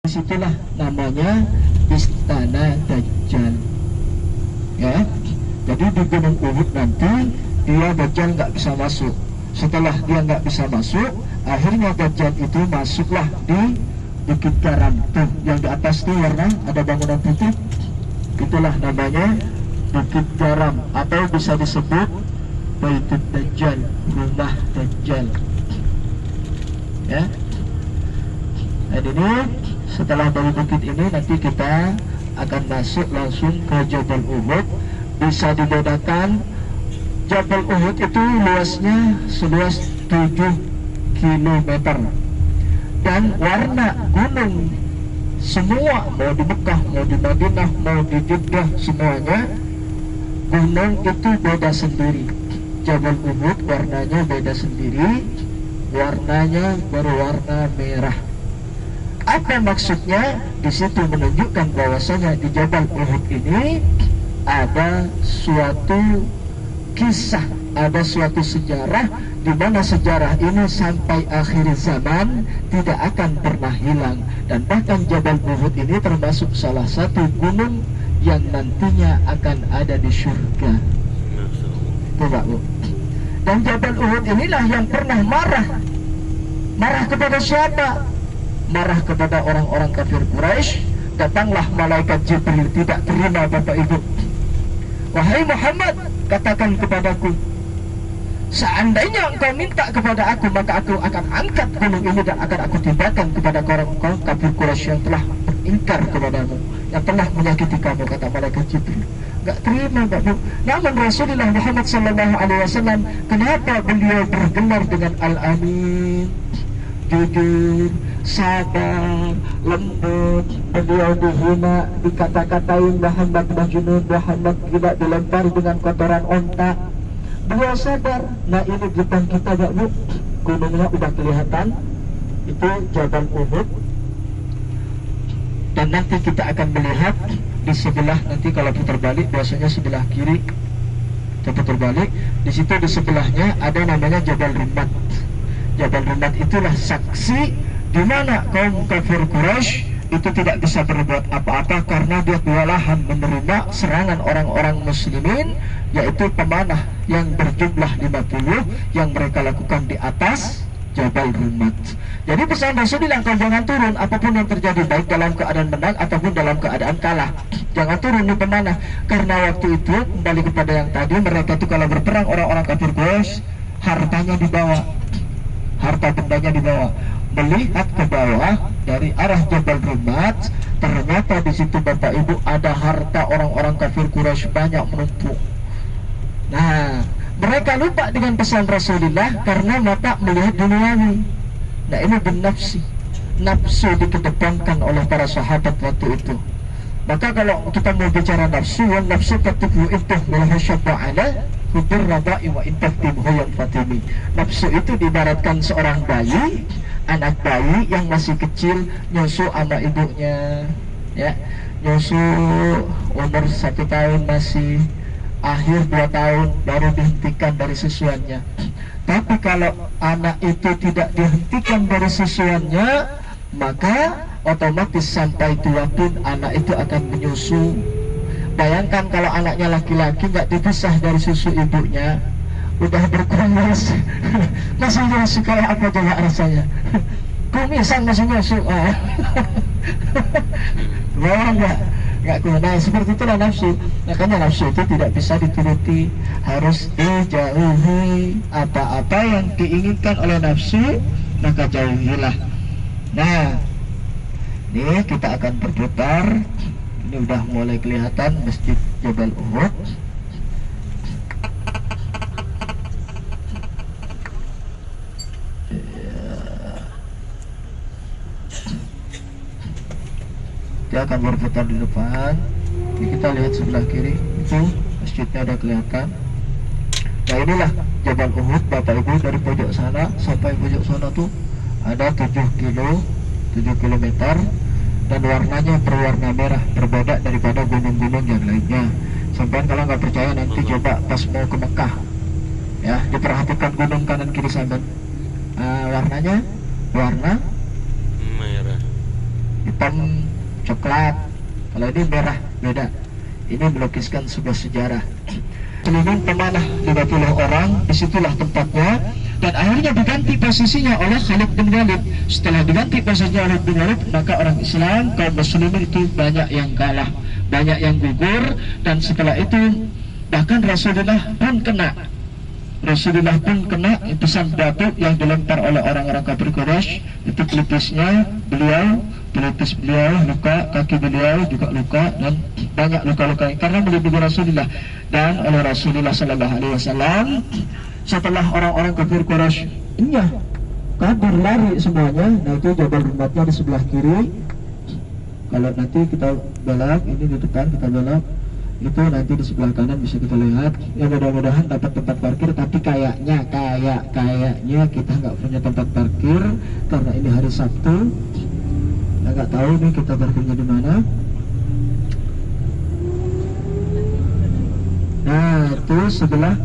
Disitulah namanya Istana Dajjal. Ya, jadi di Gunung Uhud nanti dia Dajjal nggak bisa masuk. Setelah dia nggak bisa masuk, akhirnya Dajjal itu masuklah di Bukit Garam tuh, yang di atas tuh warna ada bangunan putih. Itulah namanya Bukit Garam, atau bisa disebut Baitud Dajjal, rumah Dajjal. Ya. Dan ini setelah dari bukit ini nanti kita akan masuk langsung ke Jabal Uhud. Bisa dibedakan Jabal Uhud itu luasnya seluas 7 km. Dan warna gunung semua, mau di Mekah, mau di Madinah, mau di Jeddah, semuanya gunung itu beda sendiri. Jabal Uhud warnanya beda sendiri, warnanya berwarna merah. Apa maksudnya? Di situ menunjukkan bahwasanya di Jabal Uhud ini ada suatu kisah, ada suatu sejarah, di mana sejarah ini sampai akhir zaman tidak akan pernah hilang. Dan bahkan Jabal Uhud ini termasuk salah satu gunung yang nantinya akan ada di surga. Coba Bu. Dan Jabal Uhud inilah yang pernah marah. Marah kepada siapa? Marah kepada orang-orang kafir Quraisy. Datanglah malaikat Jibril, tidak terima Bapak Ibu. Wahai Muhammad, katakan kepadaku, seandainya engkau minta kepada aku, maka aku akan angkat gunung ini dan akan aku timpakan kepada orang-orang kafir Quraisy yang telah beringkar kepadamu, yang telah menyakiti kamu, kata malaikat Jibril. Enggak terima Bapak Ibu. Namun Rasulullah Muhammad SAW, kenapa beliau bergelar dengan Al-Amin, jujur, sabar, lembut. Beliau dihina, dikata-katain Muhammad Majnun, Muhammad tidak, dilempari dengan kotoran onta. Beliau sadar. Nah ini depan kita Pak Bu, gunungnya udah kelihatan, itu Jabal Uhud. Dan nanti kita akan melihat di sebelah, nanti kalau putar balik biasanya sebelah kiri, kita putar balik, di situ di sebelahnya ada namanya Jabal Rummat. Jabal Rummat itulah saksi di mana kaum kafir Quraisy itu tidak bisa berbuat apa-apa karena dia kewalahan menerima serangan orang-orang muslimin, yaitu pemanah yang berjumlah 50 yang mereka lakukan di atas Jabal Rummat. Jadi pesan Rasulullah, kau jangan turun apapun yang terjadi, baik dalam keadaan menang ataupun dalam keadaan kalah. Jangan turun di pemanah, karena waktu itu kembali kepada yang tadi, mereka itu kalau berperang orang-orang kafir Quraisy hartanya dibawa, harta bendanya dibawa. Melihat ke bawah dari arah Jabal Rummat, ternyata di situ Bapak Ibu ada harta orang-orang kafir Quraisy banyak menumpuk. Nah, mereka lupa dengan pesan Rasulullah karena mata melihat duniawi. Nah ini bernafsi, nafsu dikedepankan oleh para sahabat waktu itu. Maka kalau kita mau bicara nafsu, nafsu katubu intah melahu syafa'ala hubur raba'i wa intah timhoyan fatimi. Nafsu itu diibaratkan seorang bayi, anak bayi yang masih kecil, nyusu sama ibunya, ya, nyusu umur 1 tahun, masih akhir 2 tahun baru dihentikan dari susuannya. Tapi kalau anak itu tidak dihentikan dari susuannya, maka otomatis sampai tua pun anak itu akan menyusu. Bayangkan kalau anaknya laki-laki nggak dipisah dari susu ibunya, udah berkurang masih nyusu kayak apa coba rasanya? Kumisan masih nyusu. Bayang nggak kuat. Nah seperti itulah nafsu. Makanya nafsu itu tidak bisa dituruti, harus dijauhi. Apa-apa yang diinginkan oleh nafsu maka jauhilah. Nah ini kita akan berputar. Ini udah mulai kelihatan Masjid Jabal Uhud. Dia akan berputar di depan. Ini kita lihat sebelah kiri, itu masjidnya udah kelihatan. Nah inilah Jabal Uhud Bapak Ibu, dari pojok sana sampai pojok sana tuh ada 7 km, dan warnanya berwarna merah, berbeda daripada gunung-gunung yang lainnya. Sampai kalau nggak percaya nanti coba pas mau ke Mekah, ya, diperhatikan gunung kanan kiri sampean, warnanya warna merah. hitam, coklat. Kalau ini merah, beda. Ini melukiskan sebuah sejarah. Muslimin pemanah 50 orang, disitulah tempatnya. Dan akhirnya diganti posisinya oleh Khalid bin Walid. Setelah diganti posisinya oleh bin Walid, maka orang Islam, kaum muslimin itu banyak yang kalah, banyak yang gugur. Dan setelah itu bahkan Rasulullah pun kena pesan batu yang dilempar oleh orang-orang kafir Quraisy. Itu pelipis beliau luka, kaki beliau juga luka, dan banyak luka-luka karena melindungi Rasulullah. Dan oleh Rasulullah Sallallahu Alaihi Wasallam, setelah orang-orang kafir Quraisy kabur lari semuanya, nah itu Jabal Rumatnya di sebelah kiri. Kalau nanti kita belok, ini di depan kita belok, itu nanti di sebelah kanan bisa kita lihat. Ya mudah-mudahan dapat tempat parkir, tapi kayaknya kita nggak punya tempat parkir karena ini hari Sabtu. Nggak tahu nih kita parkirnya di mana. Nah itu sebelah.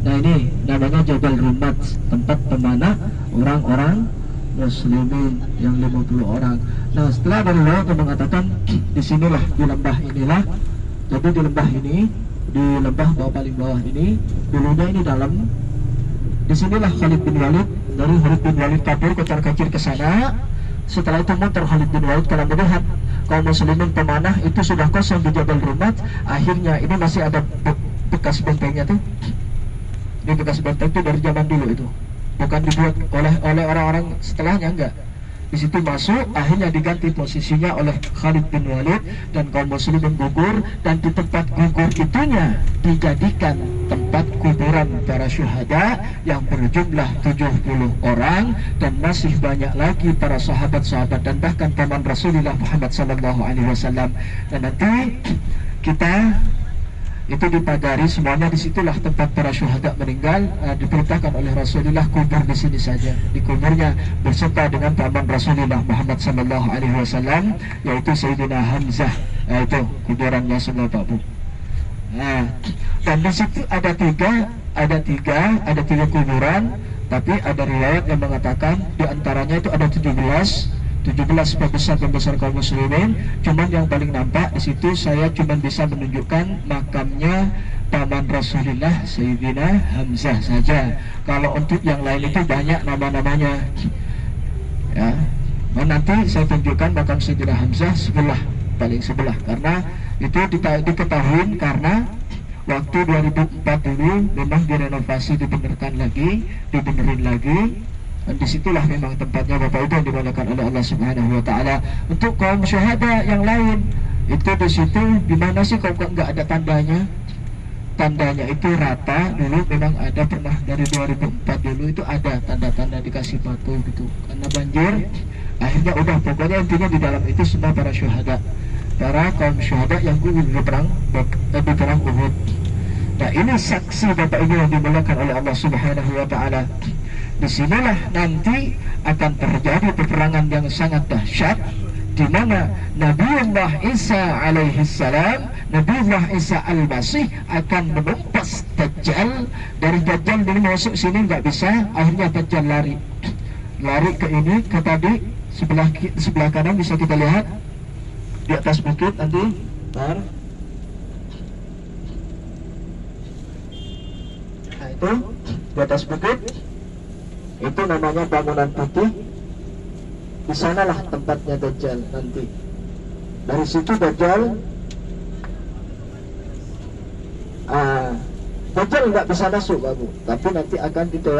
Nah ini namanya Jabal Rumat, tempat pemanah orang-orang muslimin yang 50 orang. Nah setelah dari laut mengatakan disinilah, di lembah inilah. Jadi di lembah ini, di lembah paling bawah ini, dulunya ini dalam. Disinilah Khalid bin Walid. Dari Khalid bin Walid kabur kocar-kacir ke sana. Setelah itu motor Khalid bin Walid kalau melihat kaum muslimin pemanah itu sudah kosong di Jabal Rumat. Akhirnya ini masih ada bekas bentengnya tuh. Ini bekas benteng itu dari zaman dulu itu, bukan dibuat oleh orang-orang setelahnya, enggak. Di situ masuk, akhirnya diganti posisinya oleh Khalid bin Walid dan kaum muslimin gugur. Dan di tempat gugur itunya dijadikan tempat kuburan para syuhada yang berjumlah 70 orang, dan masih banyak lagi para sahabat-sahabat dan bahkan paman Rasulullah Muhammad SAW. Dan nanti kita itu dipagari semuanya, disitulah tempat para syuhada meninggal. Diperintahkan oleh Rasulullah kubur di sini saja. Di kuburnya berserta dengan paman Rasulullah Muhammad SAW, yaitu Sayyidina Hamzah. Itu kuburannya semua Pak Bu. Nah, dan di situ ada tiga kuburan, tapi ada riwayat yang mengatakan di antaranya itu ada 17 pembesar kaum muslimin. Cuman yang paling nampak di situ saya cuman bisa menunjukkan makamnya paman Rasulullah Sayyidina Hamzah saja. Kalau untuk yang lain itu banyak nama-namanya. Ya, nanti saya tunjukkan makam Sayyidina Hamzah paling sebelah, karena itu diketahui karena waktu 2004 dulu memang direnovasi, dibenerin lagi. Dan disitulah memang tempatnya Bapak Ibu yang dimuliakan oleh Allah Subhanahu Wa Taala. Untuk kaum syuhada yang lain itu di situ di mana sih kalau nggak ada tandanya? Tandanya itu rata dulu, memang ada pernah dari 2004 dulu itu ada tanda-tanda dikasih batu gitu karena banjir. Akhirnya udah, pokoknya intinya di dalam itu semua para syuhada, para kaum syuhada yang gugur di perang Uhud. Nah ini saksi Bapak Ibu yang dimuliakan oleh Allah Subhanahu Wa Taala. Disinilah nanti akan terjadi peperangan yang sangat dahsyat, di mana Nabiullah Isa alaihissalam, Nabiullah Isa al-Masih akan menumpas Dajjal. Dari Dajjal dulu masuk sini nggak bisa, akhirnya Dajjal lari ke ini, ke tadi sebelah kanan bisa kita lihat di atas bukit nanti. Nah itu di atas bukit itu namanya bangunan putih. Di sanalah tempatnya Dajjal nanti. Dari situ Dajjal nggak bisa masuk, Bapak, tapi nanti akan ditolak